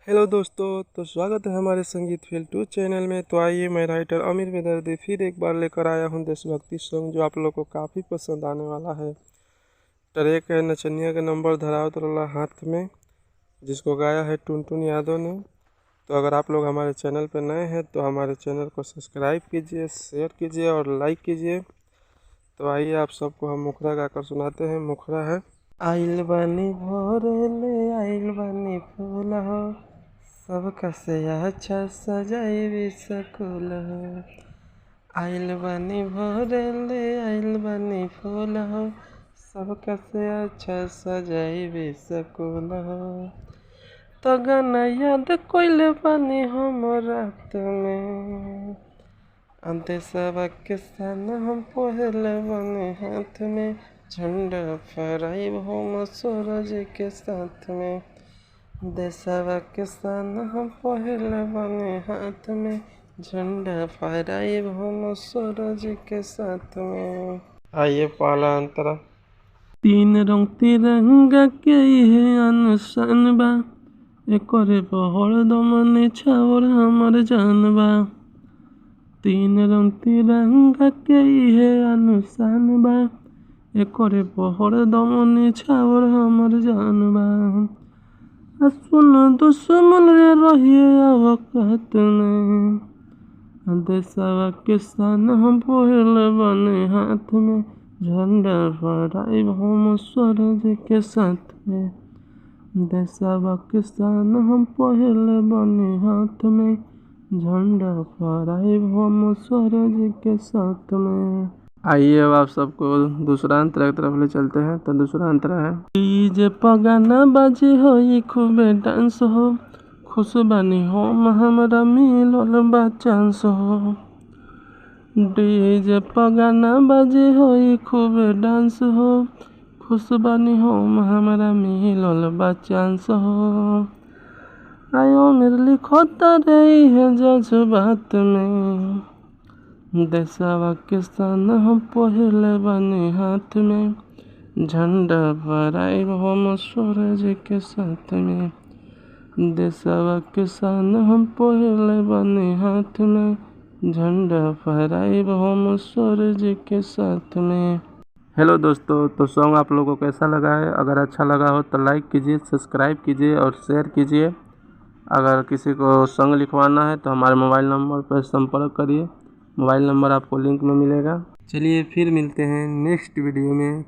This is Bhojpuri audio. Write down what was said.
हेलो दोस्तों, तो स्वागत है हमारे संगीत फील 2 चैनल में। तो आइए, मैं राइटर आमिर बेदर्दी फिर एक बार लेकर आया हूँ देशभक्ति सॉन्ग जो आप लोग को काफ़ी पसंद आने वाला है। ट्रैक है नचनिया के नंबर धराव तोला हाथ में, जिसको गाया है टुनटुन यादव ने। तो अगर आप लोग हमारे चैनल पर नए हैं तो हमारे चैनल को सब्सक्राइब कीजिए, शेयर कीजिए और लाइक कीजिए। तो आइए, आप सबको हम मुखरा गाकर सुनाते हैं। मुखरा है। आइल बानी भोरे ले आइल बानी फूल हो, सबका से अच्छा सजाई स्कूल हो। आइल बानी भोरे ले आइल बानी फूल हो, सबका से अच्छा सजाई स्कूल हो। तो गाना याद कोइले बानी हम रात में, देशवा के सन हम पहले बने हाथ में, झंडा फहराइब हम सूरज के साथ में। देशवा के सन हम पहले बने हाथ में, झंडा फहराइब हम सूरज के साथ में। आइए पहला अंतरा। तीन रंग तिरंगा के ये अनशन बा, एकरे बहर दमन छावर हमर जान बा। तीन रंग तिरंगा के ये अनुशान बा, एकरे बहर दमन छावर हमर जान बा। सुन दुश्मन रे रहिए अवकात में, देशवा के सन हम पहले बने हाथ में, झंडा फहराइब हम सूरज के साथ में। देशवा के सन हम पहले बने हाथ में, झंडा फहराइब हम सूरज के साथ में। आइए अब आप सबको दूसरा अंतरा की तरफ ले चलते हैं। तो दूसरा अंतरा है। डीजे पगाना बाजे हो खूबे डांस हो, खुश बानी हो हमरा मिलल बा चांस हो। डीजे पगाना बाजे हो खूबे डांस हो, खुश बानी हो हमरा मिलल बा चांस हो। आयो मेरे लिखोता रही है जज्बात में, देशवा के सन हम पहले बने हाथ में, झंडा फहराइब हम सूरज के साथ में। देशवा के सन हम पहले बने हाथ में, झंडा फहराइब हम सूरज के साथ में। हेलो दोस्तों, तो सॉन्ग आप लोगों को कैसा लगा है? अगर अच्छा लगा हो तो लाइक कीजिए, सब्सक्राइब कीजिए और शेयर कीजिए। अगर किसी को सॉन्ग लिखवाना है तो हमारे मोबाइल नंबर पर संपर्क करिए। मोबाइल नंबर आपको लिंक में मिलेगा। चलिए फिर मिलते हैं नेक्स्ट वीडियो में।